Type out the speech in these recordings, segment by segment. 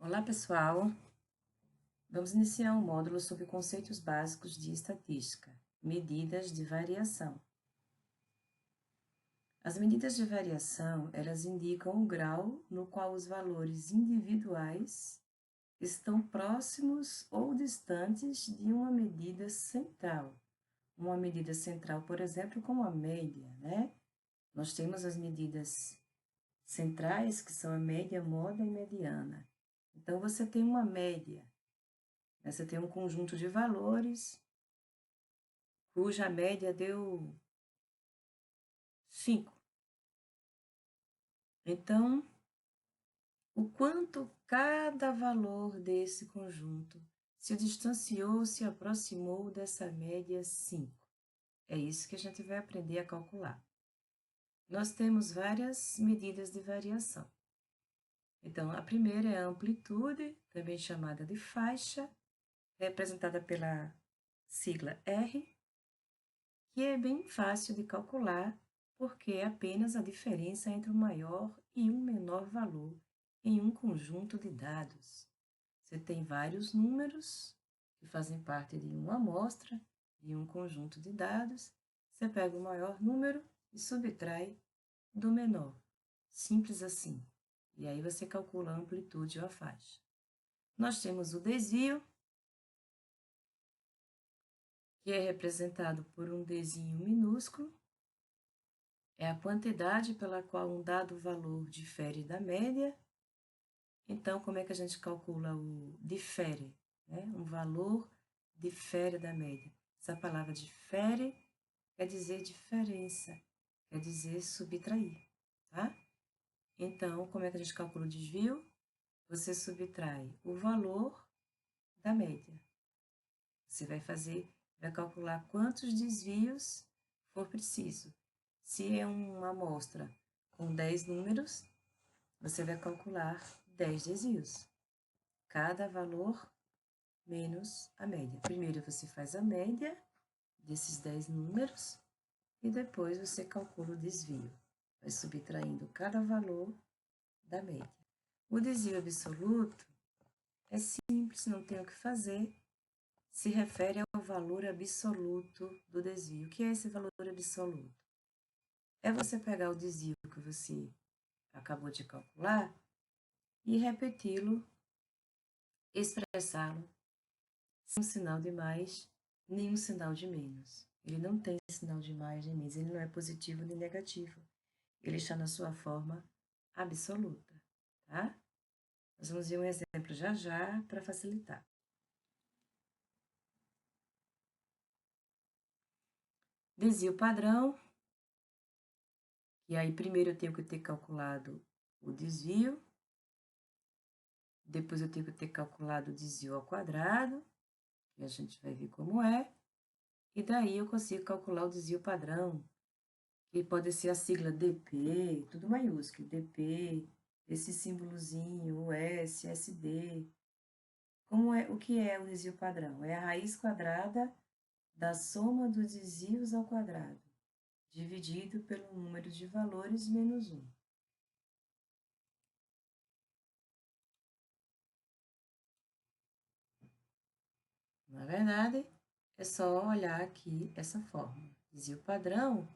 Olá, pessoal! Vamos iniciar um módulo sobre conceitos básicos de estatística, medidas de variação. As medidas de variação, elas indicam o grau no qual os valores individuais estão próximos ou distantes de uma medida central. Uma medida central, por exemplo, como a média, né? Nós temos as medidas centrais, que são a média, moda e mediana. Então, você tem uma média. Você tem um conjunto de valores, cuja média deu 5. Então, o quanto cada valor desse conjunto se distanciou, se aproximou dessa média 5. É isso que a gente vai aprender a calcular. Nós temos várias medidas de variação. Então, a primeira é a amplitude, também chamada de faixa, representada pela sigla R, que é bem fácil de calcular, porque é apenas a diferença entre um maior e um menor valor em um conjunto de dados. Você tem vários números que fazem parte de uma amostra, de um conjunto de dados. Você pega o maior número e subtrai do menor. Simples assim. E aí você calcula a amplitude ou a faixa. Nós temos o desvio, que é representado por um Dzinho minúsculo. É a quantidade pela qual um dado valor difere da média. Então, como é que a gente calcula o difere? Né? Um valor difere da média. Essa palavra difere quer dizer diferença, quer dizer subtrair, tá? Então, como é que a gente calcula o desvio? Você subtrai o valor da média. Você vai calcular quantos desvios for preciso. Se é uma amostra com 10 números, você vai calcular 10 desvios. Cada valor menos a média. Primeiro você faz a média desses 10 números e depois você calcula o desvio. Vai subtraindo cada valor da média. O desvio absoluto é simples, não tem o que fazer. Se refere ao valor absoluto do desvio. O que é esse valor absoluto? É você pegar o desvio que você acabou de calcular e repeti-lo, expressá-lo sem um sinal de mais, nem um sinal de menos. Ele não tem sinal de mais nem menos, ele não é positivo nem negativo. Ele está na sua forma absoluta, tá? Nós vamos ver um exemplo já já para facilitar. Desvio padrão, e aí primeiro eu tenho que ter calculado o desvio, depois eu tenho que ter calculado o desvio ao quadrado, que a gente vai ver como é, e daí eu consigo calcular o desvio padrão, que pode ser a sigla DP, tudo maiúsculo, DP, esse símbolozinho, o S, SD. O que é o desvio padrão? É a raiz quadrada da soma dos desvios ao quadrado, dividido pelo número de valores menos 1. Na verdade, é só olhar aqui essa fórmula. Desvio padrão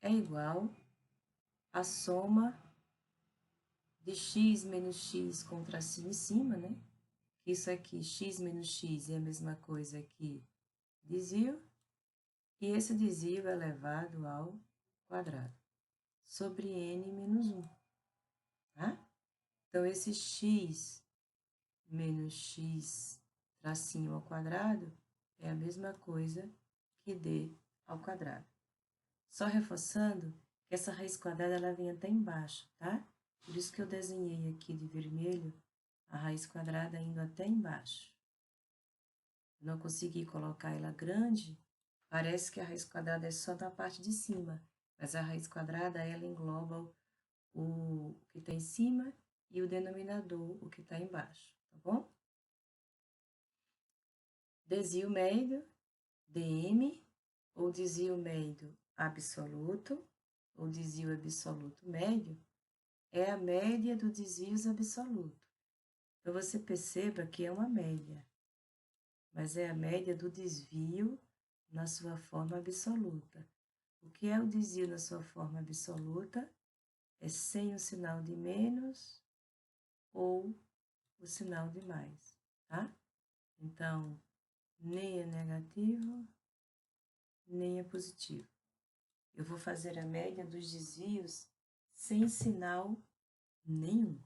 é igual à soma de x menos x com tracinho em cima, né? Isso aqui, x menos x, é a mesma coisa que desvio, e esse desvio é elevado ao quadrado, sobre n menos 1, tá? Então, esse x menos x tracinho ao quadrado é a mesma coisa que d ao quadrado. Só reforçando que essa raiz quadrada ela vem até embaixo, tá? Por isso que eu desenhei aqui de vermelho a raiz quadrada indo até embaixo. Não consegui colocar ela grande, parece que a raiz quadrada é só da parte de cima, mas a raiz quadrada ela engloba o que está em cima e o denominador, o que está embaixo, tá bom? Desvio médio, dm, ou desvio médio absoluto, ou desvio absoluto médio, é a média dos desvios absolutos. Então, você perceba que é uma média, mas é a média do desvio na sua forma absoluta. O que é o desvio na sua forma absoluta? É sem o sinal de menos ou o sinal de mais, tá? Então, nem é negativo, nem é positivo. Eu vou fazer a média dos desvios sem sinal nenhum.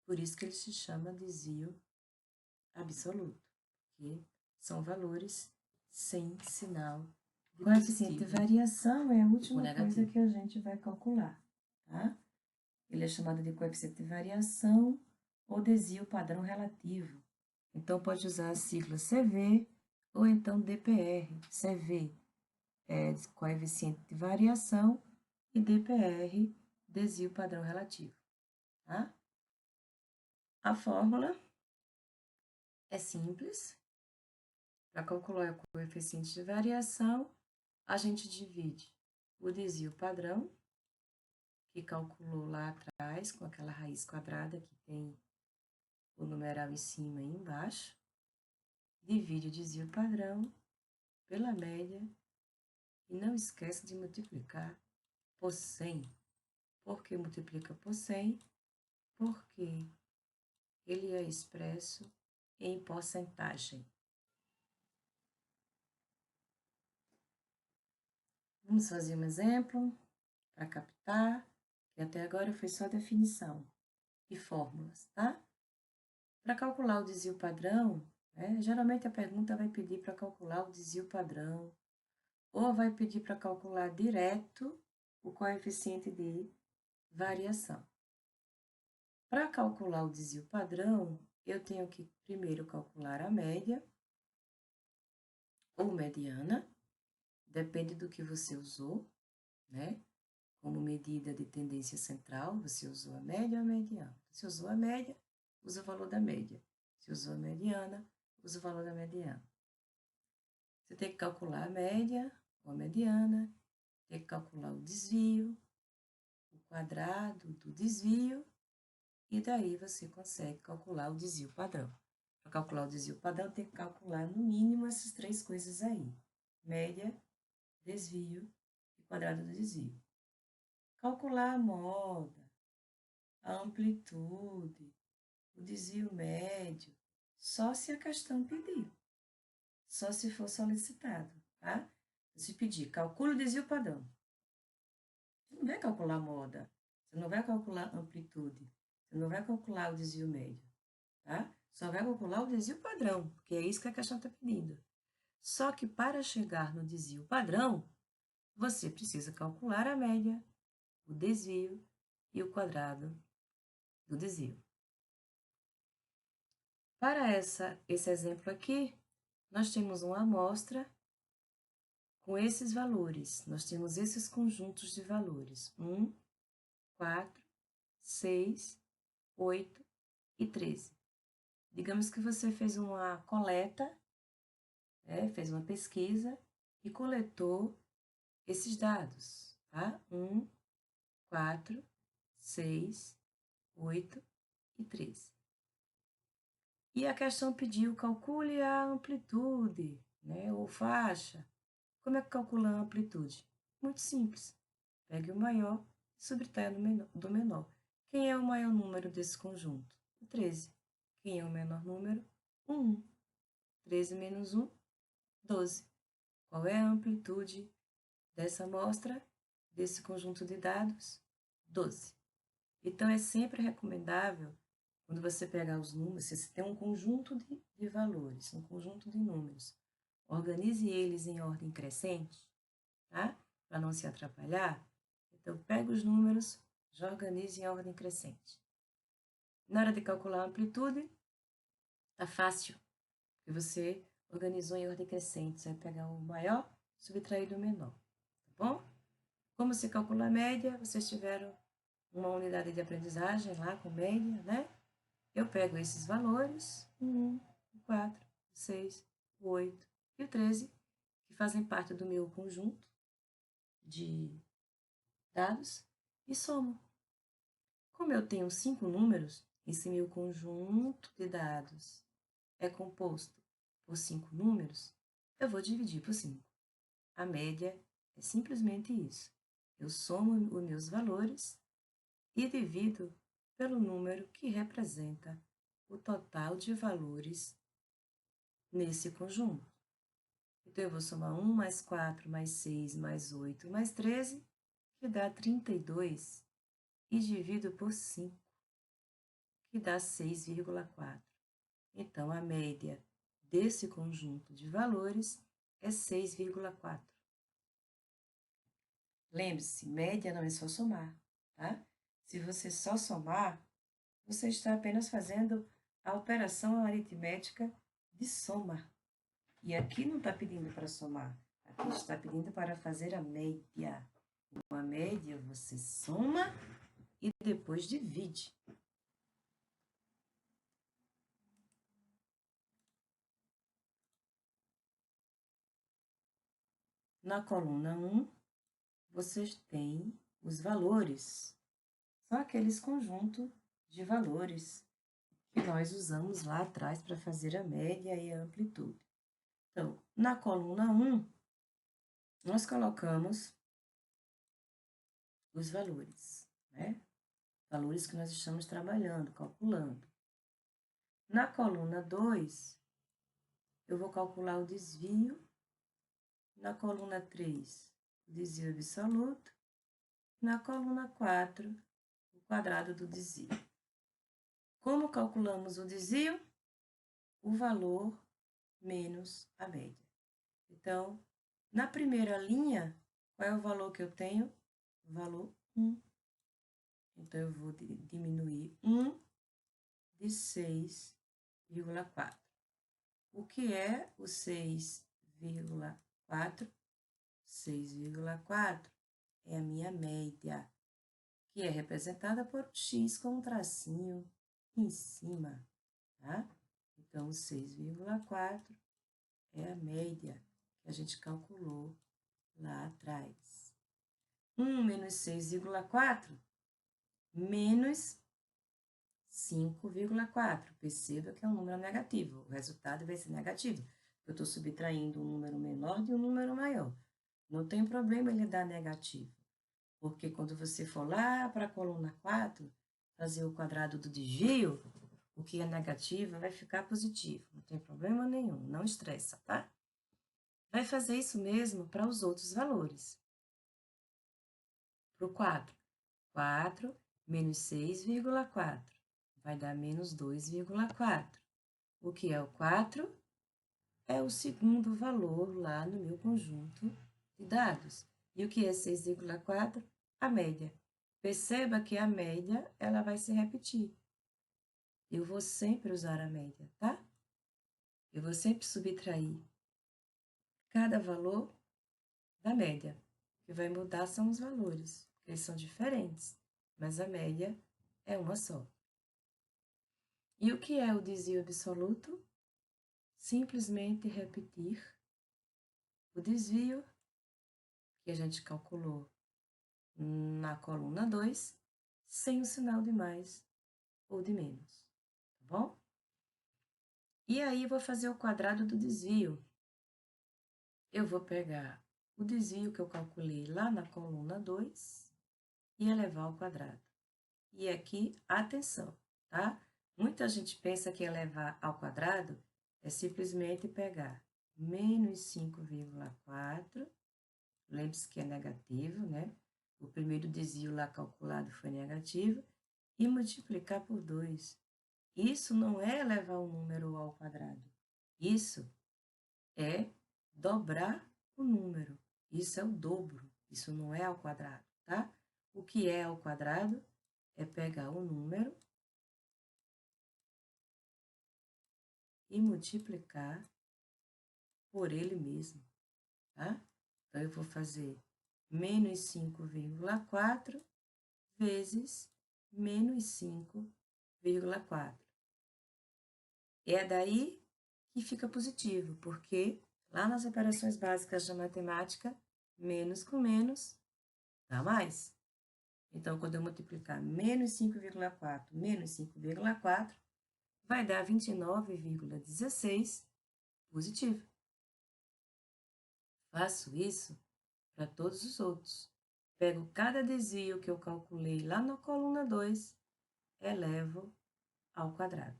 Por isso que ele se chama desvio absoluto, porque são valores sem sinal de coeficiente de variação é a última coisa que a gente vai calcular, tá? Ele é chamado de coeficiente de variação ou desvio padrão relativo. Então, pode usar a sigla CV ou então DPR. CV é coeficiente de variação e DPR, desvio padrão relativo, tá? A fórmula é simples. Para calcular o coeficiente de variação, a gente divide o desvio padrão, que calculou lá atrás, com aquela raiz quadrada que tem o numeral em cima e embaixo, divide o desvio padrão pela média e não esquece de multiplicar por 100. Por que multiplica por 100? Porque ele é expresso em porcentagem. Vamos fazer um exemplo para captar, que até agora foi só definição e fórmulas, tá? Para calcular o desvio padrão, geralmente a pergunta vai pedir para calcular o desvio padrão, ou vai pedir para calcular direto o coeficiente de variação. Para calcular o desvio padrão, eu tenho que primeiro calcular a média ou mediana, depende do que você usou, né? Como medida de tendência central, você usou a média ou a mediana. Se usou a média, usa o valor da média. Se usou a mediana, usa o valor da mediana. Você tem que calcular a média ou a mediana, tem que calcular o desvio, o quadrado do desvio, e daí você consegue calcular o desvio padrão. Para calcular o desvio padrão, tem que calcular no mínimo essas três coisas aí: média, desvio e quadrado do desvio. Calcular a moda, a amplitude, o desvio médio, só se a questão pedir, só se for solicitado, tá? Se pedir, calcule o desvio padrão. Você não vai calcular a moda, você não vai calcular a amplitude, você não vai calcular o desvio médio, tá? Só vai calcular o desvio padrão, porque é isso que a questão está pedindo. Só que para chegar no desvio padrão, você precisa calcular a média, o desvio e o quadrado do desvio. Para esse exemplo aqui, nós temos uma amostra com esses valores. Nós temos esses conjuntos de valores: 1, 4, 6, 8 e 13. Digamos que você fez uma coleta, fez uma pesquisa e coletou esses dados, tá? 1, 4, 6, 8 e 13. E a questão pediu, calcule a amplitude, ou faixa. Como é que calcula a amplitude? Muito simples. Pegue o maior e subtraia do menor. Quem é o maior número desse conjunto? O 13. Quem é o menor número? O 1. 13 menos 1, 12. Qual é a amplitude dessa amostra, desse conjunto de dados? 12. Então, é sempre recomendável, quando você pegar os números, se você tem um conjunto de valores, um conjunto de números, organize eles em ordem crescente, tá? Para não se atrapalhar. Então, pega os números, já organize em ordem crescente. Na hora de calcular a amplitude, tá fácil, porque você organizou em ordem crescente. Você vai pegar o maior, subtrair do menor, tá bom? Como se calcula a média, vocês tiveram uma unidade de aprendizagem lá com média, né? Eu pego esses valores, o 1, o 4, o 6, o 8 e o 13, que fazem parte do meu conjunto de dados, e somo. Como eu tenho 5 números, E se meu conjunto de dados é composto por 5 números, eu vou dividir por 5. A média é simplesmente isso. Eu somo os meus valores e divido pelo número que representa o total de valores nesse conjunto. Então, eu vou somar 1 mais 4 mais 6 mais 8 mais 13, que dá 32, e divido por 5, que dá 6,4. Então, a média desse conjunto de valores é 6,4. Lembre-se, média não é só somar, tá? Se você só somar, você está apenas fazendo a operação aritmética de soma. E aqui não está pedindo para somar, aqui está pedindo para fazer a média. Uma média você soma e depois divide. Na coluna 1, vocês têm os valores. São aqueles conjuntos de valores que nós usamos lá atrás para fazer a média e a amplitude. Então, na coluna 1, nós colocamos os valores, né? Valores que nós estamos trabalhando, calculando. Na coluna 2, eu vou calcular o desvio. Na coluna 3, o desvio absoluto. Na coluna 4, o quadrado do desvio. Como calculamos o desvio? O valor menos a média. Então, na primeira linha, qual é o valor que eu tenho? O valor 1. Então, eu vou diminuir 1 de 6,4. O que é o 6,4? 6,4 é a minha média, que é representada por x com um tracinho em cima, tá? Então, o 6,4 é a média que a gente calculou lá atrás. 1 menos 6,4 menos 5,4. Perceba que é um número negativo. O resultado vai ser negativo. Eu estou subtraindo um número menor de um número maior. Não tem problema ele dar negativo, porque quando você for lá para a coluna 4, fazer o quadrado do desvio, o que é negativo vai ficar positivo. Não tem problema nenhum, não estressa, tá? Vai fazer isso mesmo para os outros valores. Para o 4. 4 menos 6,4 vai dar menos 2,4. O que é o 4? É o segundo valor lá no meu conjunto de dados. E o que é 6,4? A média. Perceba que a média, ela vai se repetir. Eu vou sempre usar a média, tá? Eu vou sempre subtrair cada valor da média. O que vai mudar são os valores, porque eles são diferentes, mas a média é uma só. E o que é o desvio absoluto? Simplesmente repetir o desvio que a gente calculou na coluna 2, sem o sinal de mais ou de menos, tá bom? E aí, vou fazer o quadrado do desvio. Eu vou pegar o desvio que eu calculei lá na coluna 2 e elevar ao quadrado. E aqui, atenção, tá? Muita gente pensa que elevar ao quadrado é simplesmente pegar menos 5,4, lembre-se que é negativo, né? O primeiro desvio lá calculado foi negativo, e multiplicar por 2. Isso não é elevar o número ao quadrado. Isso é dobrar o número. Isso é o dobro. Isso não é ao quadrado, tá? O que é ao quadrado é pegar o número e multiplicar por ele mesmo, tá? Então, eu vou fazer menos 5,4 vezes menos 5,4. É daí que fica positivo, porque lá nas operações básicas da matemática, menos com menos dá mais. Então, quando eu multiplicar menos 5,4 menos 5,4, vai dar 29,16 positivo. Faço isso para todos os outros. Pego cada desvio que eu calculei lá na coluna 2, elevo ao quadrado.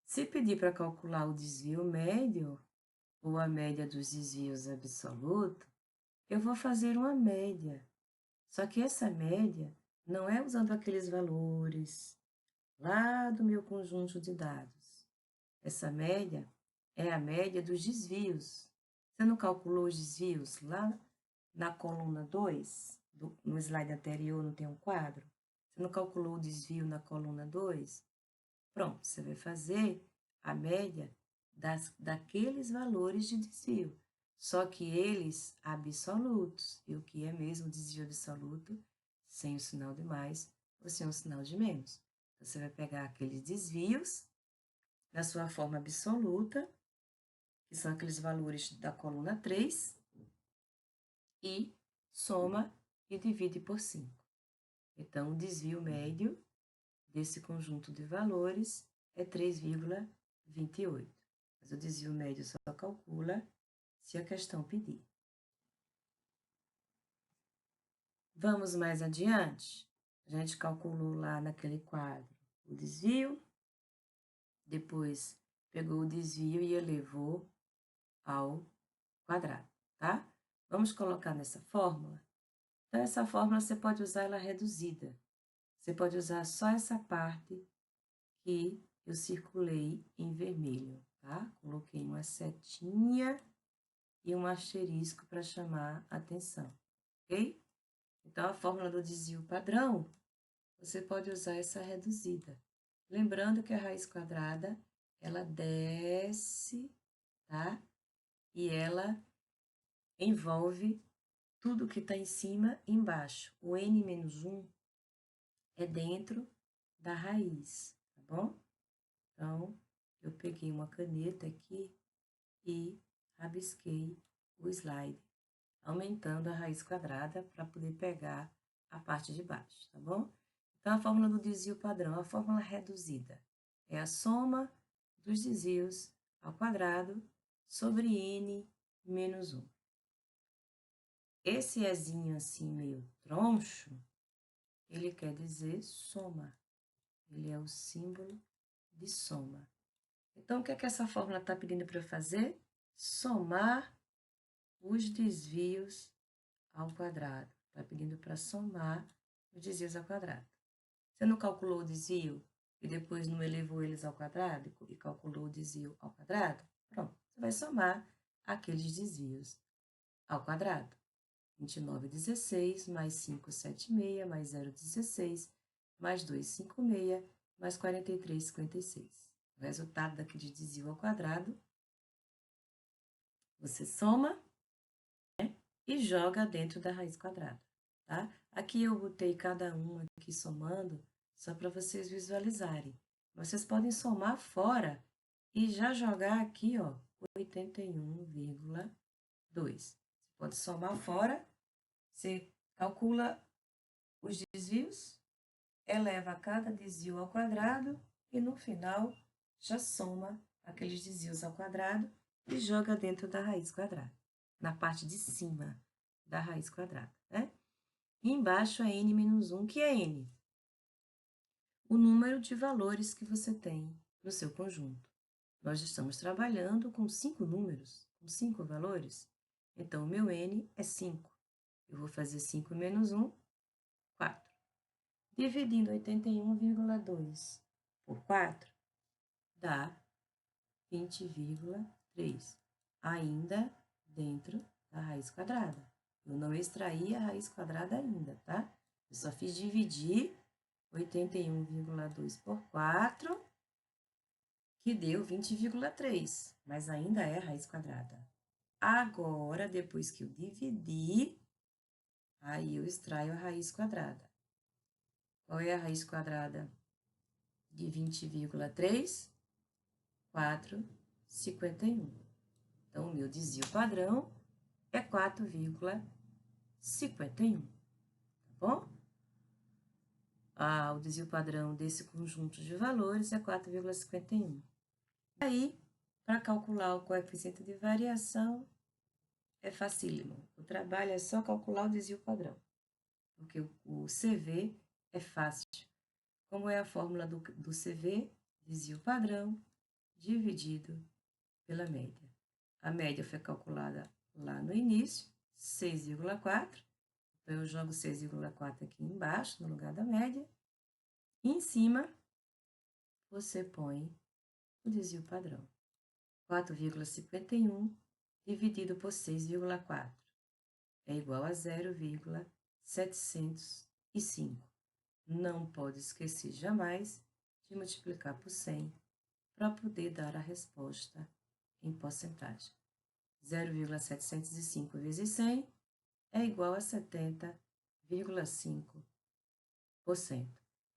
Se pedir para calcular o desvio médio, ou a média dos desvios absoluto, eu vou fazer uma média. Só que essa média não é usando aqueles valores lá do meu conjunto de dados. Essa média é a média dos desvios. Você não calculou os desvios lá na coluna 2? No slide anterior não tem um quadro? Você não calculou o desvio na coluna 2? Pronto, você vai fazer a média daqueles valores de desvio. Só que eles absolutos. E o que é mesmo desvio absoluto? Sem o sinal de mais ou sem o sinal de menos. Então, você vai pegar aqueles desvios na sua forma absoluta, que são aqueles valores da coluna 3, e soma e divide por 5. Então, o desvio médio desse conjunto de valores é 3,28. Mas o desvio médio só calcula se a questão pedir. Vamos mais adiante? A gente calculou lá naquele quadro o desvio, depois pegou o desvio e elevou ao quadrado, tá? Vamos colocar nessa fórmula? Então, essa fórmula você pode usar ela reduzida. Você pode usar só essa parte que eu circulei em vermelho, tá? Coloquei uma setinha e um asterisco para chamar a atenção, ok? Então, a fórmula do desvio padrão, você pode usar essa reduzida. Lembrando que a raiz quadrada, ela desce, tá? E ela envolve tudo que está em cima e embaixo. O n-1 é dentro da raiz, tá bom? Então, eu peguei uma caneta aqui e rabisquei o slide, aumentando a raiz quadrada para poder pegar a parte de baixo, tá bom? Então, a fórmula do desvio padrão, a fórmula reduzida, é a soma dos desvios ao quadrado sobre n menos 1. Esse ezinho assim meio troncho, ele quer dizer soma. Ele é o símbolo de soma. Então, o que é que essa fórmula está pedindo para eu fazer? Somar os desvios ao quadrado. Está pedindo para somar os desvios ao quadrado. Você não calculou o desvio e depois não elevou eles ao quadrado e calculou o desvio ao quadrado? Pronto, você vai somar aqueles desvios ao quadrado. 29,16 mais 5,76 mais 0,16 mais 2,56 mais 43,56. O resultado daquele desvio ao quadrado, você soma, né, e joga dentro da raiz quadrada, tá? Aqui eu botei cada um aqui somando, só para vocês visualizarem. Vocês podem somar fora e já jogar aqui, ó, 81,2. Você pode somar fora, você calcula os desvios, eleva cada desvio ao quadrado e no final já soma aqueles desvios ao quadrado e joga dentro da raiz quadrada, na parte de cima da raiz quadrada, né? E embaixo é n-1, que é n? O número de valores que você tem no seu conjunto. Nós estamos trabalhando com 5 números, com 5 valores. Então, o meu n é 5. Eu vou fazer 5 menos 1, 4. Dividindo 81,2 por 4, dá 20,3. Ainda dentro da raiz quadrada. Eu não extraí a raiz quadrada ainda, tá? Eu só fiz dividir 81,2 por 4, que deu 20,3, mas ainda é a raiz quadrada. Agora, depois que eu dividi, aí eu extraio a raiz quadrada. Qual é a raiz quadrada de 20,3? 4,51. Então, o meu desvio padrão é 4,51, tá bom? o desvio padrão desse conjunto de valores é 4,51. Aí, para calcular o coeficiente de variação, é facílimo. O trabalho é só calcular o desvio padrão, porque o CV é fácil. Como é a fórmula do CV? Desvio padrão dividido pela média. A média foi calculada lá no início, 6,4. Então, eu jogo 6,4 aqui embaixo, no lugar da média. E em cima, você põe o desvio padrão. 4,51 dividido por 6,4 é igual a 0,705. Não pode esquecer jamais de multiplicar por 100 para poder dar a resposta em porcentagem. 0,705 vezes 100 é igual a 70,5%.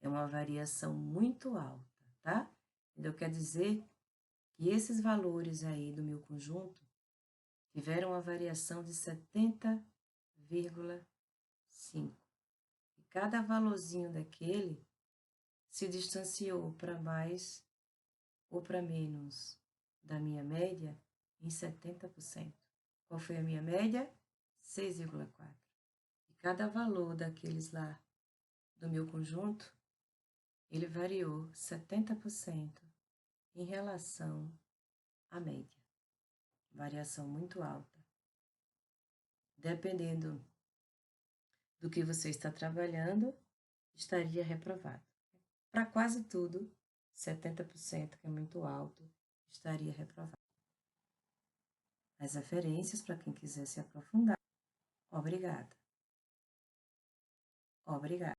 É uma variação muito alta, tá? Então, quer dizer que esses valores aí do meu conjunto tiveram uma variação de 70,5%. E cada valorzinho daquele se distanciou para mais ou para menos da minha média em 70%. Qual foi a minha média? 6,4. E cada valor daqueles lá do meu conjunto, ele variou 70% em relação à média. Variação muito alta. Dependendo do que você está trabalhando, estaria reprovado. Para quase tudo, 70%, que é muito alto, estaria reprovado. As referências para quem quiser se aprofundar. Obrigada. Obrigada.